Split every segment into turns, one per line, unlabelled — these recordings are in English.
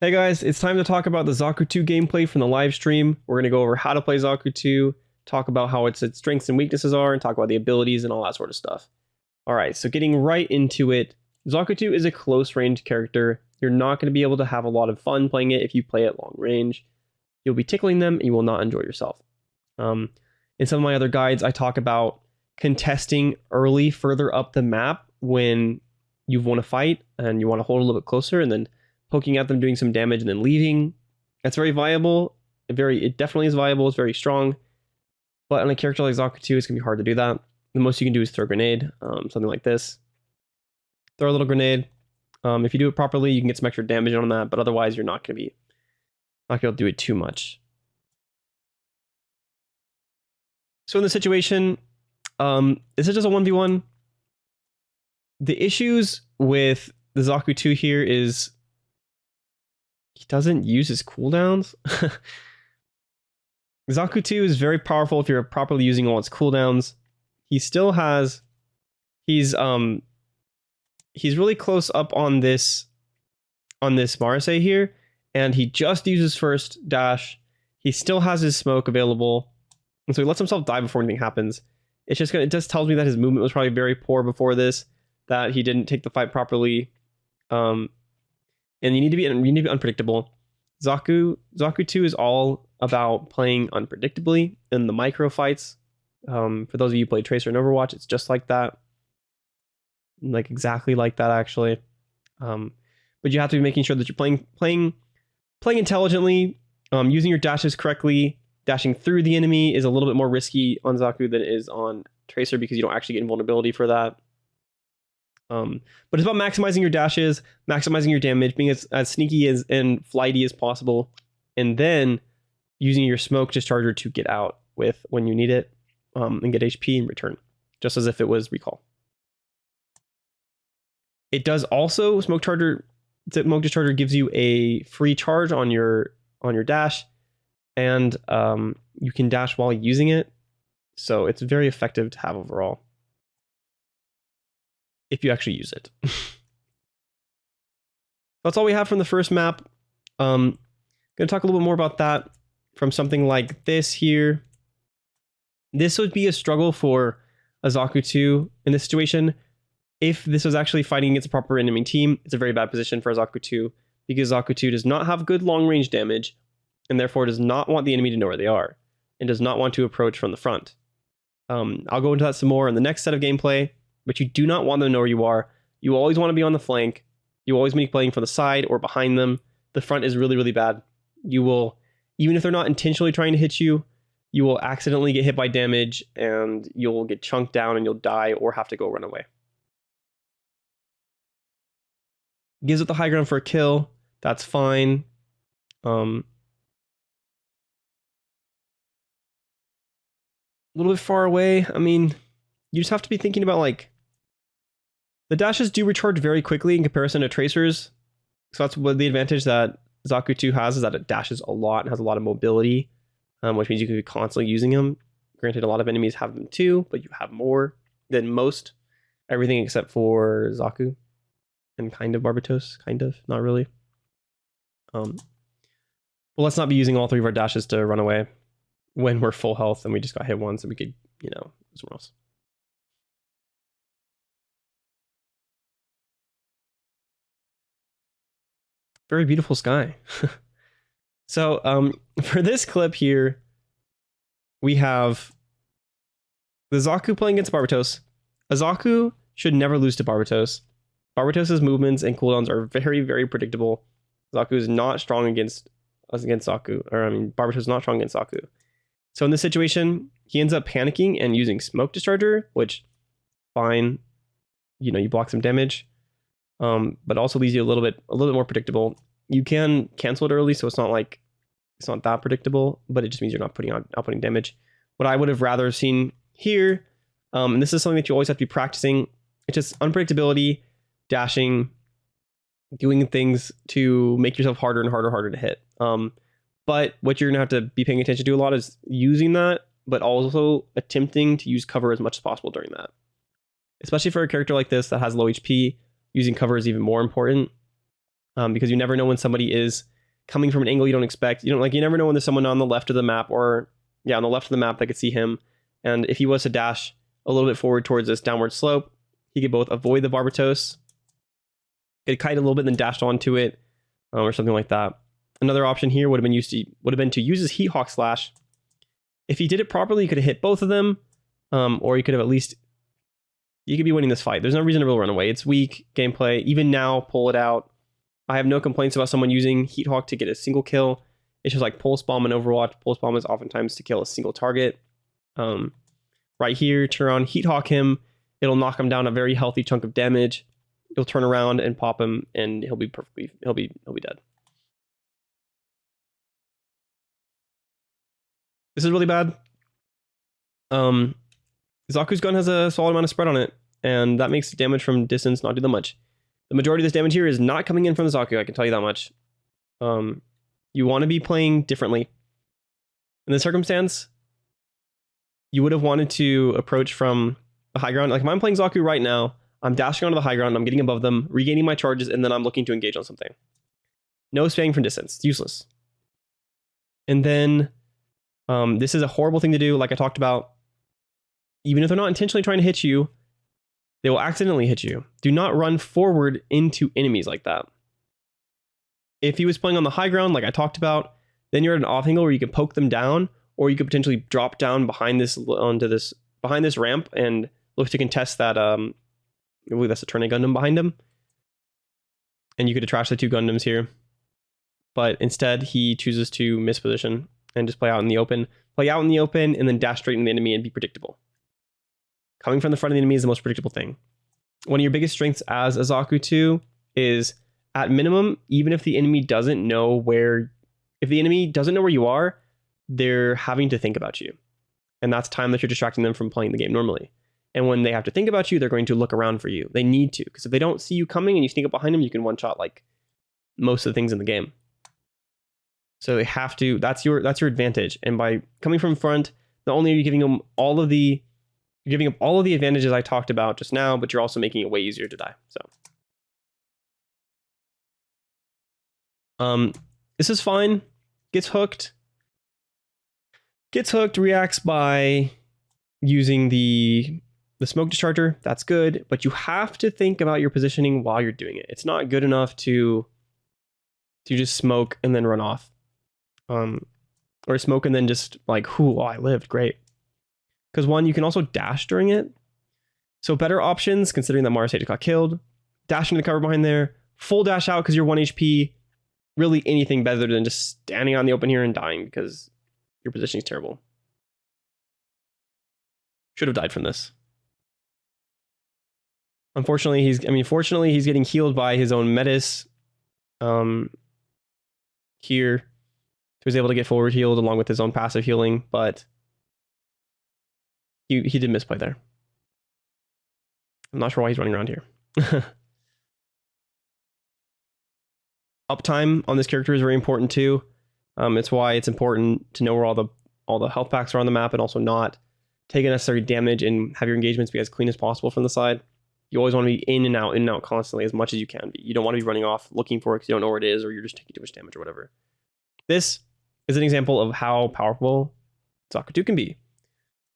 Hey guys, it's time to talk about the ZAKU II gameplay from the live stream. We're going to go over how to play ZAKU II, talk about how its strengths and weaknesses are, and talk about the abilities and all that sort of stuff. Alright, so getting right into it, ZAKU II is a close range character. You're not going to be able to have a lot of fun playing it if you play it long range. You'll be tickling them and you will not enjoy yourself. In some of my other guides, I talk about contesting early further up the map when you've won a fight and you want to hold a little bit closer and then poking at them, doing some damage, and then leaving. That's very viable. It definitely is viable. It's very strong. But on a character like ZAKU II, it's going to be hard to do that. The most you can do is throw a grenade, something like this. Throw a little grenade. If you do it properly, you can get some extra damage on that, but otherwise you're not going to be able to do it too much. So in this situation, this is just a 1v1. The issues with the ZAKU II here is he doesn't use his cooldowns. ZAKU II is very powerful if you're properly using all its cooldowns. He still has... He's really close up on this Marse here, and he just uses first dash. He still has his smoke available, and so he lets himself die before anything happens. It just tells me that his movement was probably very poor before this, that he didn't take the fight properly. And you need to be unpredictable. ZAKU II is all about playing unpredictably in the micro fights. For those of you who play Tracer in Overwatch, it's just like that. Like exactly like that, actually. But you have to be making sure that you're playing intelligently, using your dashes correctly. Dashing through the enemy is a little bit more risky on ZAKU than it is on Tracer because you don't actually get invulnerability for that. But it's about maximizing your dashes, maximizing your damage, being as sneaky and flighty as possible, and then using your smoke discharger to get out with when you need it, and get HP in return, just as if it was recall. It does also smoke discharger gives you a free charge on your dash, and you can dash while using it, so it's very effective to have overall. If you actually use it. That's all we have from the first map. Gonna talk a little bit more about that from something like this here. This would be a struggle for a ZAKU II in this situation. If this was actually fighting against a proper enemy team, it's a very bad position for a ZAKU II because ZAKU II does not have good long range damage and therefore does not want the enemy to know where they are and does not want to approach from the front. I'll go into that some more in the next set of gameplay. But you do not want them to know where you are. You always want to be on the flank. You always be playing from the side or behind them. The front is really, really bad. You will, even if they're not intentionally trying to hit you, you will accidentally get hit by damage and you'll get chunked down and you'll die or have to go run away. Gives it the high ground for a kill. That's fine. A little bit far away. I mean, you just have to be thinking about like the dashes do recharge very quickly in comparison to Tracers. So that's what the advantage that ZAKU II has, is that it dashes a lot and has a lot of mobility, which means you can be constantly using them. Granted, a lot of enemies have them too, but you have more than most. Everything except for ZAKU and kind of Barbatos, kind of, not really. Well, let's not be using all three of our dashes to run away when we're full health and we just got hit once and we could, you know, somewhere else. Very beautiful sky. So for this clip here, we have the ZAKU playing against Barbatos. A ZAKU should never lose to Barbatos. Barbatos's movements and cooldowns are very, very predictable. ZAKU is not strong against ZAKU, or I mean, Barbatos is not strong against ZAKU. So in this situation, he ends up panicking and using smoke discharger, which fine, you know, you block some damage. But also leaves you a little bit more predictable. You can cancel it early, so it's not that predictable, but it just means you're not outputting damage. What I would have rather seen here, and this is something that you always have to be practicing, it's just unpredictability, dashing, doing things to make yourself harder and harder to hit. But what you're gonna have to be paying attention to a lot is using that, but also attempting to use cover as much as possible during that. Especially for a character like this that has low HP, using cover is even more important. because you never know when somebody is coming from an angle you don't expect. You never know when there's someone on the left of the map, or on the left of the map that could see him. And if he was to dash a little bit forward towards this downward slope, he could both avoid the Barbatos, could kite a little bit, then dash onto it, or something like that. Another option here would have been to use his Heat Hawk Slash. If he did it properly, you could have hit both of them, or you could have at least, you could be winning this fight. There's no reason to run away. It's weak gameplay. Even now, pull it out. I have no complaints about someone using Heat Hawk to get a single kill. It's just like Pulse Bomb in Overwatch. Pulse Bomb is oftentimes to kill a single target. Right here, turn around, Heat Hawk him. It'll knock him down a very healthy chunk of damage. You'll turn around and pop him, and he'll be dead. This is really bad. ZAKU's gun has a solid amount of spread on it, and that makes damage from distance not do that much. The majority of this damage here is not coming in from the ZAKU, I can tell you that much. You want to be playing differently. In this circumstance, you would have wanted to approach from the high ground. Like if I'm playing ZAKU right now, I'm dashing onto the high ground, I'm getting above them, regaining my charges, and then I'm looking to engage on something. No spamming from distance. It's useless. And then this is a horrible thing to do, like I talked about. Even if they're not intentionally trying to hit you, they will accidentally hit you. Do not run forward into enemies like that. If he was playing on the high ground, like I talked about, then you're at an off angle where you can poke them down, or you could potentially drop down behind this ramp and look to contest that. I believe that's a Turning Gundam behind him, and you could trash the two Gundams here. But instead, he chooses to miss position and just play out in the open. Play out in the open and then dash straight into the enemy and be predictable. Coming from the front of the enemy is the most predictable thing. One of your biggest strengths as a ZAKU II is, at minimum, even if the enemy doesn't know where you are, they're having to think about you. And that's time that you're distracting them from playing the game normally. And when they have to think about you, they're going to look around for you. They need to, because if they don't see you coming and you sneak up behind them, you can one-shot like most of the things in the game. So they have to, that's your advantage. And by coming from front, not only are you giving them you're giving up all of the advantages I talked about just now, but you're also making it way easier to die. So this is fine. Gets hooked, reacts by using the smoke discharger. That's good, but you have to think about your positioning while you're doing it. It's not good enough to just smoke and then run off. Or smoke and then just like, oh, I lived, great. Because one, you can also dash during it. So better options, considering that Marseille just got killed. Dash into the cover behind there. Full dash out because you're 1 HP. Really anything better than just standing on the open here and dying because your positioning is terrible. Should have died from this. Unfortunately, fortunately, he's getting healed by his own Metis. Here. He was able to get forward healed along with his own passive healing, but he did misplay there. I'm not sure why he's running around here. Uptime on this character is very important too. It's why it's important to know where all the health packs are on the map and also not take unnecessary damage and have your engagements be as clean as possible from the side. You always want to be in and out constantly as much as you can be. You don't want to be running off looking for it because you don't know where it is or you're just taking too much damage or whatever. This is an example of how powerful ZAKU II can be.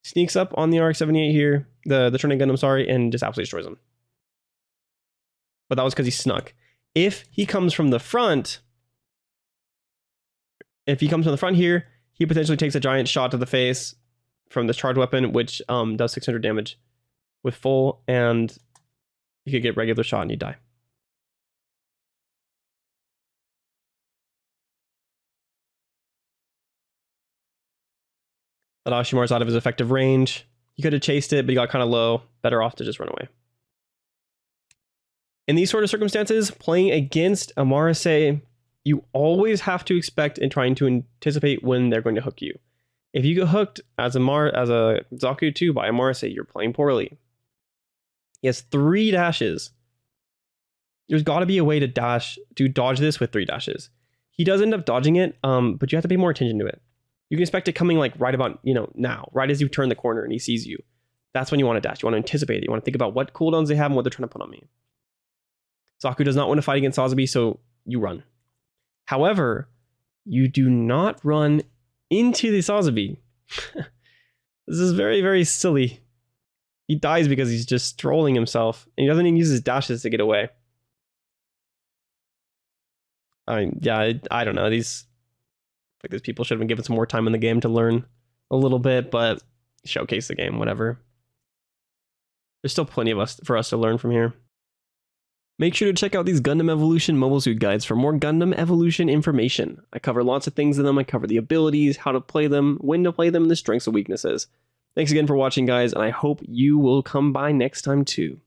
Sneaks up on the RX-78 here, the Turning Gundam, sorry, and just absolutely destroys him. But that was because he snuck. If he comes from the front, here, he potentially takes a giant shot to the face from this charged weapon, which does 600 damage with full, and you could get regular shot and you die. That Ashimar's out of his effective range. He could have chased it, but he got kind of low. Better off to just run away. In these sort of circumstances, playing against a Marseille, you always have to expect and trying to anticipate when they're going to hook you. If you get hooked as a ZAKU II by a Marseille, you're playing poorly. He has 3 dashes. There's got to be a way to dodge this with 3 dashes. He does end up dodging it, but you have to pay more attention to it. You can expect it coming like right about, now, right as you turn the corner and he sees you. That's when you want to dash. You want to anticipate it. You want to think about what cooldowns they have and what they're trying to put on me. ZAKU does not want to fight against Sazabi, so you run. However, you do not run into the Sazabi. This is very, very silly. He dies because he's just trolling himself, and he doesn't even use his dashes to get away. I don't know. These people should have been given some more time in the game to learn a little bit, but showcase the game, whatever. There's still plenty for us to learn from here. Make sure to check out these Gundam Evolution mobile suit guides for more Gundam Evolution information. I cover lots of things in them. I cover the abilities, how to play them, when to play them, and the strengths and weaknesses. Thanks again for watching, guys, and I hope you will come by next time too.